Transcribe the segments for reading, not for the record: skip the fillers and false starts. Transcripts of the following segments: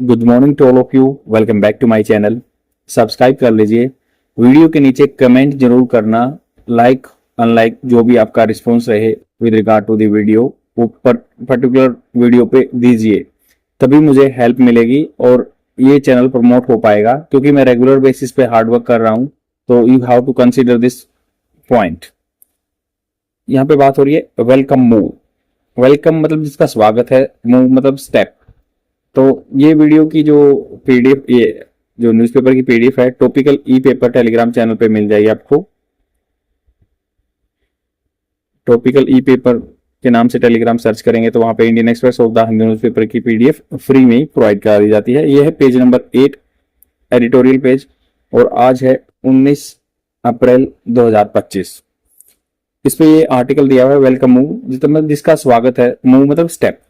Good morning to all of you. Welcome back to my channel. Subscribe कर लीजिए। Video के नीचे comment जरूर करना, लाइक अनलाइक जो भी आपका रिस्पॉन्स रहे with regard to the video वो पर्टिकुलर वीडियो पे दीजिए, तभी मुझे हेल्प मिलेगी और ये चैनल प्रमोट हो पाएगा, क्योंकि मैं रेगुलर बेसिस पे हार्ड वर्क कर रहा हूँ। तो you have to consider this point. यहाँ पे बात हो रही है वेलकम मूव। वेलकम मतलब जिसका स्वागत है, मूव मतलब स्टेप। तो ये वीडियो की जो पीडीएफ, ये जो न्यूज़पेपर की पीडीएफ है, टॉपिकल ई पेपर टेलीग्राम चैनल पे मिल जाएगी आपको। टॉपिकल ई पेपर के नाम से टेलीग्राम सर्च करेंगे तो वहां पे Indian express of the Hindu newspaper की पीडीएफ फ्री में ही प्रोवाइड करा दी जाती है। ये है पेज नंबर 8, एडिटोरियल पेज, और आज है 19 अप्रैल 2025। इस पे ये आर्टिकल दिया हुआ है वेलकम मूव, जिसका स्वागत है। मूव मतलब स्टेप।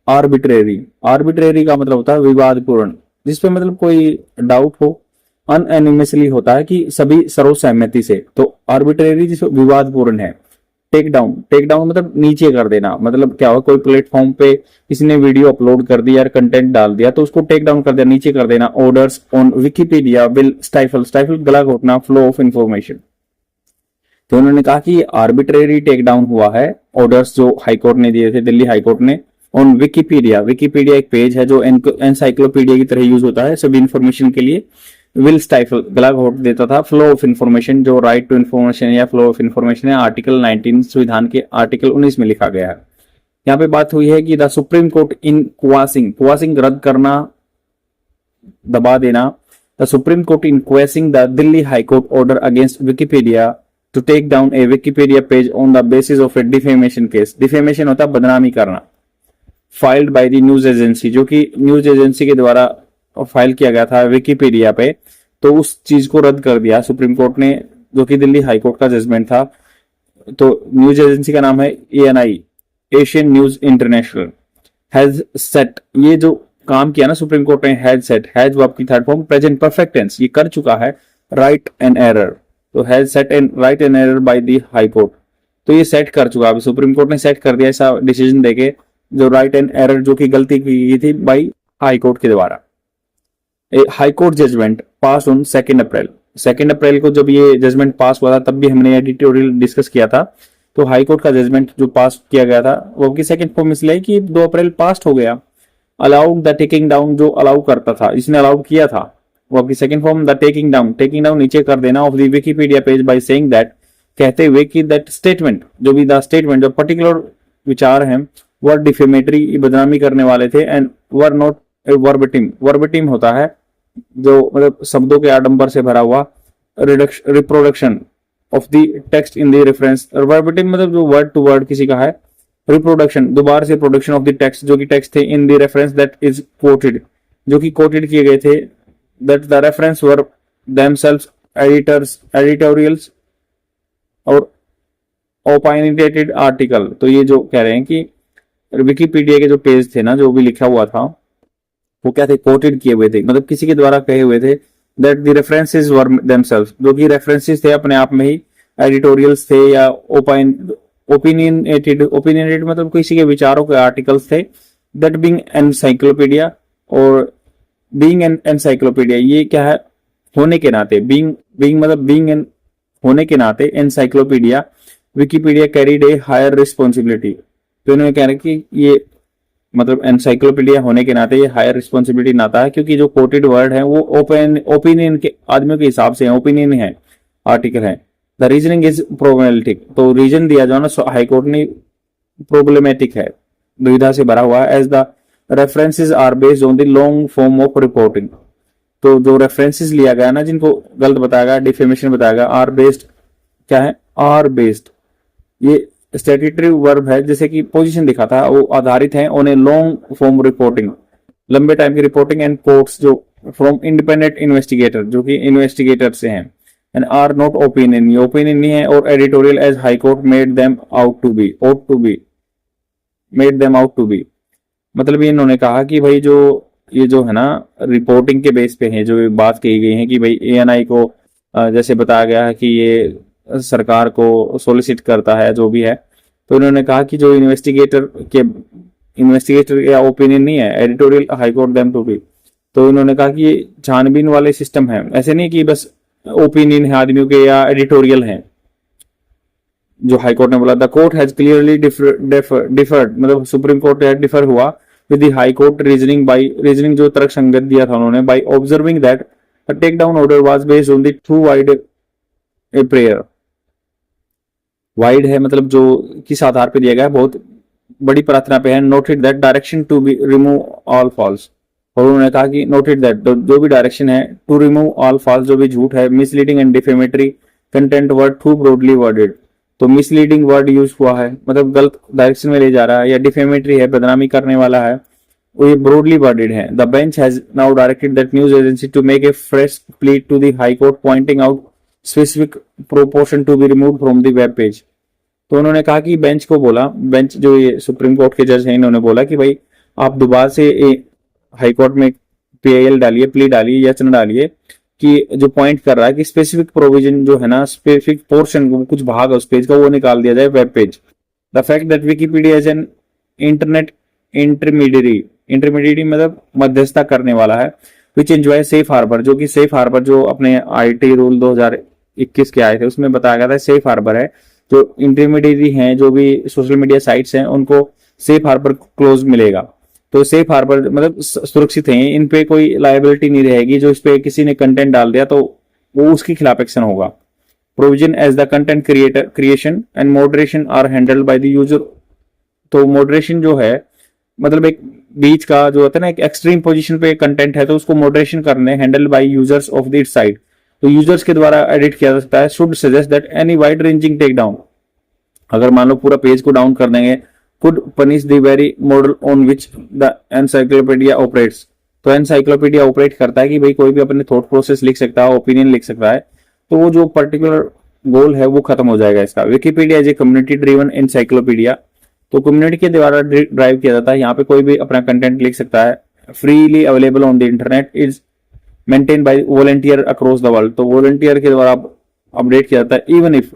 आर्बिट्रेरी, आर्बिट्रेरी का मतलब होता है विवादपूर्ण, जिसपे मतलब कोई डाउट हो। अनएनिमसली होता है कि सभी सर्वसहमति से। तो आर्बिट्रेरी जिस विवादपूर्ण है। टेक डाउन, टेक डाउन मतलब नीचे कर देना। मतलब क्या हो, कोई प्लेटफॉर्म पे किसी ने वीडियो अपलोड कर दिया या कंटेंट डाल दिया तो उसको टेक डाउन कर दिया, नीचे कर देना। Orders on Wikipedia will stifle, stifle गला घोटना फ्लो ऑफ इंफॉर्मेशन। तो उन्होंने कहा कि आर्बिट्रेरी टेक डाउन हुआ है ऑर्डर्स जो हाईकोर्ट ने दिए थे, दिल्ली हाईकोर्ट ने, ऑन विकिपीडिया। विकिपीडिया एक पेज है जो एनसाइक्लोपीडिया की तरह यूज होता है सभी इंफॉर्मेशन के लिए। विल स्टाइफल गला घोट देता था। फ्लो ऑफ इंफॉर्मेशन, जो राइट टू इंफॉर्मेशन या फ्लो ऑफ इंफॉर्मेशन है, आर्टिकल 19 संविधान के आर्टिकल 19 में लिखा गया है। यहाँ पे बात हुई है कि the supreme court in quashing, quashing रद्द करना, दबा देना। The supreme court in quashing the Delhi high court order against Wikipedia to take down a Wikipedia page on the basis of a defamation case. Defamation होता है बदनामी करना। Filed by the news agency, जो कि न्यूज एजेंसी के द्वारा file किया गया था विकिपीडिया पे, तो उस चीज को रद्द कर दिया सुप्रीम कोर्ट ने, जो कि दिल्ली हाई कोर्ट का जजमेंट था। तो न्यूज एजेंसी का नाम है ANI, Asian News International. Has set, ये जो काम किया ना सुप्रीम कोर्ट ने, हैज सेट, हैज वर्ब की third form present perfect tense, ये कर चुका है राइट एंड एरर। तो has set and right and error by the high court, तो ये सेट कर चुका है। सुप्रीम कोर्ट ने सेट कर दिया ऐसा डिसीजन देके, जो राइट एंड एरर जो कि गलती की गई थी बाई हाई कोर्ट के द्वारा। High court judgement pass on 2 April. 2 अप्रैल को जब ये जजमेंट पास हुआ था तब भी हमने एडिटोरियल डिस्कस किया था। तो हाई कोर्ट का जजमेंट जो पास किया गया था वो की सेकंड फॉर्म इसलिए कि 2 अप्रैल पास हो गया। अलाउड द टेकिंग डाउन, जो अलाउ करता था, इसने अलाउ किया था। वो की second form the taking down, taking down नीचे कर देना of the Wikipedia page by saying that, कहते हुए कि दैट स्टेटमेंट, जो भी द स्टेटमेंट, जो पर्टिकुलर विचार हैं वर डिफेमेटरी, बदनामी करने वाले थे, and were not verbatim. Verbatim होता है जो मतलब शब्दों के आडंबर से भरा हुआ reproduction of the text in the reference. Verbatim मतलब जो वर्ड टू वर्ड किसी का है, रिप्रोडक्शन दोबारा से प्रोडक्शन ऑफ द टेक्स्ट, जो कि टेक्स्ट थे, in the reference that is coated, जो कि कोटेड किए गए थे, that the reference were themselves editorials और ओपिनियनेटेड आर्टिकल। तो ये जो कह रहे हैं कि विकिपीडिया के जो पेज थे ना, जो भी लिखा हुआ था, वो क्या थे, कोटेड किए हुए थे, मतलब किसी के द्वारा कहे हुए थे। That the references were themselves, जो कि रेफरेंसेस थे अपने आप में ही, एडिटोरियल्स थे या ओपिनियनेटेड, ओपिनियनेटेड मतलब किसी के विचारों के आर्टिकल्स थे। दैट बीइंग एनसाइक्लोपीडिया, और बीइंग एन एनसाइक्लोपीडिया ये क्या है, होने के नाते, बीइंग मतलब बीइंग होने के नाते encyclopedia Wikipedia carried a higher responsibility. तो इन्होंने कह रहे कि ये मतलब एनसाइक्लोपीडिया होने के नाते ये हायर रिस्पॉन्सिबिलिटी नाता है, क्योंकि जो कोटेड वर्ड है वो ओपिनियन के आदमियों के हिसाब से ओपिनियन है, आर्टिकल है। द रीजनिंग इज प्रोब्लेमेटिक, तो रीजन दिया जाओ ना हाईकोर्ट ने, प्रोब्लेमेटिक है, दुविधा से भरा हुआ है। As the references are based on the long form of reporting, तो जो रेफरेंसेस लिया गया ना, जिनको गलत बताया गया, डिफेमेशन बताया गया, आर बेस्ड क्या है, आर बेस्ड, ये स्टैट्यूटरी वर्ब है, जैसे कि पोजीशन दिखा था, वो आधारित है on a long form reporting, लंबे टाइम की रिपोर्टिंग, एंड कोर्ट्स जो फ्रॉम इंडिपेंडेंट इन्वेस्टिगेटर, जो कि इन्वेस्टिगेटर से हैं, एंड आर नॉट ओपिनियन, ये ओपिनियन नहीं है, और editorial as high court made them out to be, made them out to be. मतलब ये इन्होंने कहा कि भाई जो ये जो है ना रिपोर्टिंग के बेस पे है, जो बात कही गई है कि भाई ANI को जैसे बताया गया है कि ये सरकार को सोलिसिट करता है, जो भी है। तो इन्होंने कहा कि जो इन्वेस्टिगेटर या ओपिनियन नहीं है, editorial high court them to be, तो इन्होंने कहा कि ये छानबीन वाले सिस्टम है, ऐसे नहीं कि बस ओपिनियन है आदमियों के या एडिटोरियल हैं। जो हाई कोर्ट ने बोला, the court has clearly differed, मतलब सुप्रीम कोर्ट डिफर हुआ with the high court reasoning जो तर्क संगत दिया था उन्होंने, by observing that the take down order was based on the too wide a prayer. Wide है मतलब जो किस आधार पे दिया गया है, बहुत बड़ी प्रार्थना पे है। Noted that direction to be remove all false, और उन्होंने कहा कि नोटेड दैट जो भी डायरेक्शन है टू रिमूव ऑल फॉल्स, जो भी झूठ है, misleading and defamatory content word too broadly worded. तो मिसलीडिंग वर्ड यूज हुआ है, मतलब गलत डायरेक्शन में ले जा रहा है, या डिफेमेटरी है, बदनामी करने वाला है, वो ये ब्रॉडली वर्डेड है। The bench has now directed that news agency to make a fresh plea to the high court pointing out specific proportion to be remove from the web page. तो उन्होंने कहा कि बेंच को बोला, bench जो ये supreme court के जज हैं, इन्होंने बोला कि भाई आप दोबारा से हाई कोर्ट में पीआईएल डालिए, प्ली डालिए, यचन डालिए कि जो पॉइंट कर रहा है कि स्पेसिफिक प्रोविजन जो है ना, स्पेसिफिक पोर्शन, कुछ भाग है उस पेज का, वो निकाल दिया जाए web page. The fact that Wikipedia is an internet intermediate मतलब मध्यस्थता करने वाला है, विच एंजॉय सेफ हार्बर, जो कि सेफ हार्बर जो अपने आईटी रूल 2021 के आए थे उसमें बताया गया था सेफ हार्बर है। जो इंटरमीडिएट हैं, जो भी सोशल मीडिया साइट्स हैं, उनको सेफ हार्बर क्लोज मिलेगा। तो सेफ हार्बर मतलब सुरक्षित है, इन पे कोई लायबिलिटी नहीं रहेगी। जो इस पे किसी ने कंटेंट डाल दिया तो वो उसके खिलाफ एक्शन होगा। Provision as the content creation and moderation are handled by the user. तो मॉडरेशन जो है मतलब एक बीच का जो होता है ना, एक एक्सट्रीम पोजीशन पे कंटेंट है तो उसको मॉडरेशन करने handled by users of the site, तो यूजर्स के द्वारा एडिट किया जा सकता है। Should suggest that any wide ranging take down, अगर मान लो पूरा पेज को डाउन कर देंगे, could punish the very model on which the encyclopedia operates। तो एनसाइक्लोपीडिया ऑपरेट करता है कि भाई कोई भी अपने थॉट प्रोसेस लिख सकता है, ओपिनियन लिख सकता है, तो वो जो पर्टिकुलर गोल है वो खत्म हो जाएगा इसका। Wikipedia is a community driven encyclopedia, तो कम्युनिटी के द्वारा ड्राइव किया जाता है, यहाँ पे कोई भी अपना कंटेंट लिख सकता है। Freely available on the internet, is maintain by volunteer across the world, तो वॉलंटियर के द्वारा अपडेट किया जाता है। इवन इफ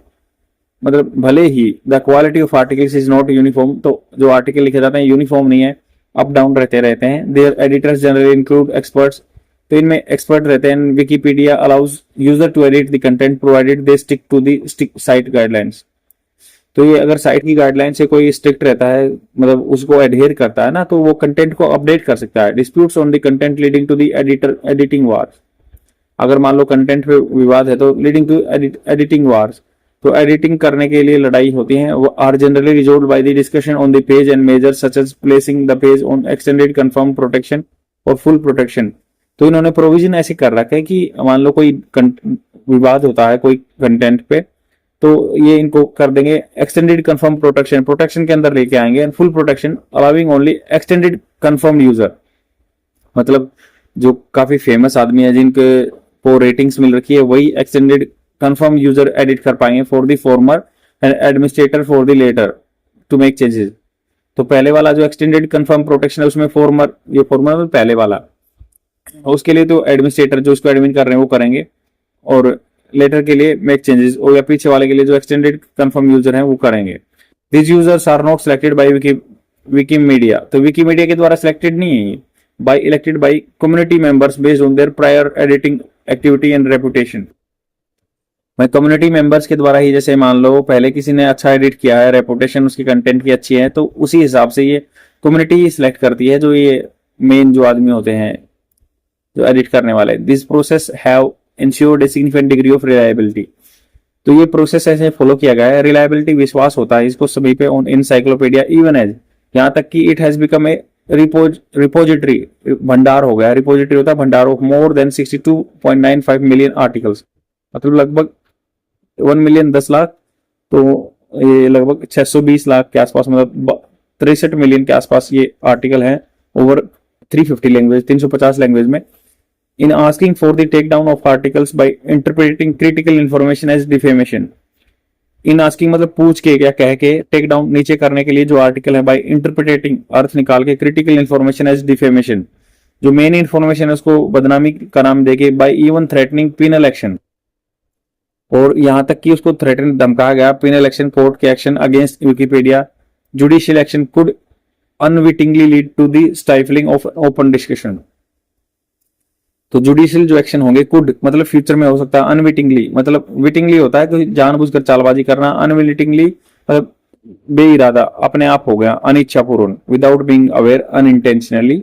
मतलब भले ही the quality of articles is not uniform, तो जो आर्टिकल लिखे जाते हैं यूनिफॉर्म नहीं है, अप डाउन रहते हैं। Their editors generally include experts, तो इनमें एक्सपर्ट रहते हैं। Wikipedia allows user to edit the content provided they stick to the site guidelines. तो ये अगर साइट की गाइडलाइन से कोई स्ट्रिक्ट रहता है, मतलब उसको एडहेयर करता है ना, तो वो कंटेंट को अपडेट कर सकता है। Disputes on the content leading to the editing wars, अगर मान लो कंटेंट पे विवाद है तो लीडिंग टू एडिटिंग वार्स, तो एडिटिंग करने के लिए लड़ाई होती है। वो are generally resolved by the discussion on the page and measures such as placing the page on extended confirm protection और फुल प्रोटेक्शन। तो इन्होंने प्रोविजन ऐसे कर रखा है कि मान लो कोई विवाद होता है कोई कंटेंट पे, तो ये इनको कर देंगे एक्सटेंडेड कंफर्म प्रोटेक्शन के अंदर लेके आएंगे, and full protection allowing only extended confirm user. मतलब जो काफी फेमस आदमी है जिनके को रेटिंग्स मिल रखी है, वही एक्सटेंडेड कंफर्म यूजर एडिट कर पाएंगे for the former and administrator for the latter to make changes. तो पहले वाला जो एक्सटेंडेड कंफर्म प्रोटेक्शन है उसमें फॉर्मर, ये फॉर्मर पहले वाला, उसके लिए तो एडमिनिस्ट्रेटर जो उसको एडमिन कर रहे हैं वो करेंगे, और लेटर के लिए मेक चेंजेस, और या पीछे वाले के लिए जो एक्सटेंडेड कंफर्म यूजर हैं वो करेंगे। This users are not selected by Wikimedia, तो विकीमीडिया के द्वारा सिलेक्टेड नहीं है, by elected by community members based on their prior editing activity and reputation. मैं कम्युनिटी मेंबर्स के द्वारा ही, जैसे मान लो पहले किसी ने अच्छा एडिट किया है, रेपुटेशन उसकी कंटेंट की अच्छी है, तो उसी हिसाब से ये कम्युनिटी ही सिलेक्ट करती है जो ये मेन जो आदमी होते हैं जो एडिट करने वाले। This process have insured a significant degree of reliability, तो ये प्रोसेस ऐसे फॉलो किया गया है, रिलायबिलिटी विश्वास होता है इसको सभी पे ऑन एनसाइक्लोपीडिया इवन एज, यहाँ तक कि it has become a repository, भंडार हो गया। रिपोजिटरी होता है भंडार of more than 62.95 million articles, मतलब लगभग 1 मिलियन 10 लाख, तो ये लगभग 620 लाख के आसपास, मतलब 63 मिलियन के आसपास ये आर्टिकल हैं ओवर 350 लैंग्वेज, 350 लैंग्वेज में। In asking for the take down of articles by interpreting critical information as defamation, in asking मतलब पूछ के या कह के टेक डाउन नीचे करने के लिए जो आर्टिकल है, बाय इंटरप्रेटिंग अर्थ निकाल के क्रिटिकल इंफॉर्मेशन एज डिफेमेशन, जो मेन इंफॉर्मेशन है उसको बदनामी का नाम देके, by even threatening penal action, और यहां तक कि उसको थ्रेटन धमकाया गया पिनल एक्शन, कोर्ट के action against Wikipedia, judicial action could unwittingly lead to the stifling of open discussion. तो जुडिशियल जो एक्शन होंगे कुड मतलब फ्यूचर में हो सकता है, अनविटिंगली मतलब विटिंगली होता है कि जानबूझकर चालबाजी करना, अनविटिंगली मतलब बेइरादा अपने आप हो गया, अनिच्छापूर्ण, विदाउट बीइंग अवेयर, अनइंटेंशनली।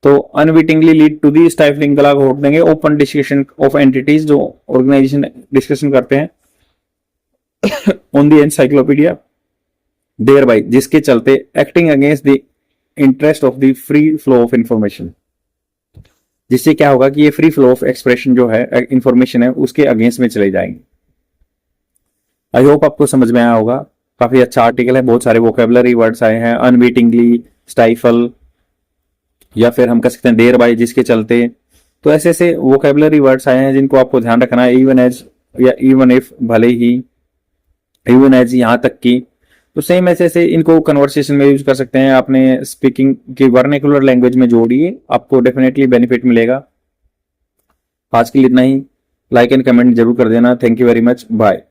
तो unwittingly lead to the stifling गला घोट देंगे, ओपन डिस्कशन ऑफ एंटिटीज जो ऑर्गेनाइजेशन डिस्कशन करते हैं on the encyclopedia, thereby जिसके चलते acting against the interest of the free flow of information, जिससे क्या होगा कि ये फ्री फ्लो ऑफ एक्सप्रेशन जो है इंफॉर्मेशन है उसके अगेंस्ट में चले जाएंगे। आई होप आपको समझ में आया होगा। काफी अच्छा आर्टिकल है, बहुत सारे वोकेबलरी वर्ड्स आए हैं, अनविटिंगली, स्टाइफल, या फिर हम कह सकते हैं देयर बाय जिसके चलते। तो ऐसे ऐसे वोकेबलरी वर्ड्स आए हैं जिनको आपको ध्यान रखना है, इवन एज या इवन इफ, भले ही, इवन एज, यहां तक की। तो सेम ऐसे ऐसे इनको कन्वर्सेशन में यूज कर सकते हैं, आपने स्पीकिंग की वर्नाक्युलर लैंग्वेज में जोड़िए, आपको डेफिनेटली बेनिफिट मिलेगा। आज के लिए इतना ही, लाइक एंड कमेंट जरूर कर देना। Thank you very much, bye.